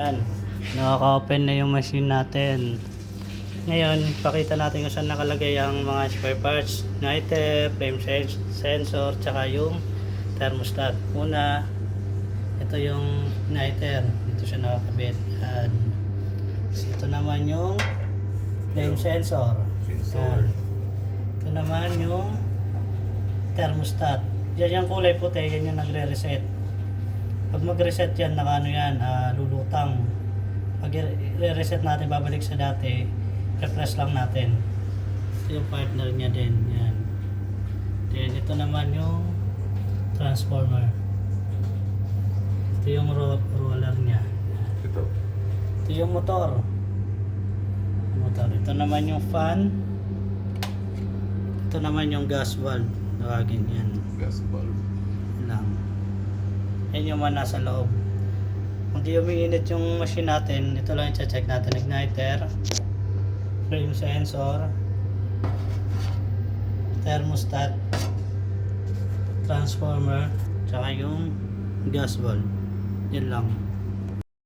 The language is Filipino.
Yan, nakaka-open na yung machine natin. Ngayon, pakita natin kung saan nakalagay ang mga spare parts, igniter, flame sensor, tsaka yung thermostat. Una, ito yung igniter. Dito siya nakakabit. Yan. Ito naman yung flame sensor. Yan. Ito naman yung thermostat. Yan yung kulay puti, yan yung nagre-reset. Pag mag-reset yan, nakano yan, lulutang. Pag i-reset natin, babalik sa dati, refresh lang natin. Ito yung partner niya din. Yan. Then, ito naman yung transformer. Ito yung roller niya. Ito. Ito yung motor. Ito naman yung fan. Ito naman yung gas valve. Tawagin yan. Gas valve. Yan lang. Yan yung mga nasa loob. Kung di umiinit yung machine natin, ito lang yung check natin. Igniter, flame sensor, thermostat, transformer, tsaka yung gas valve. Yan lang.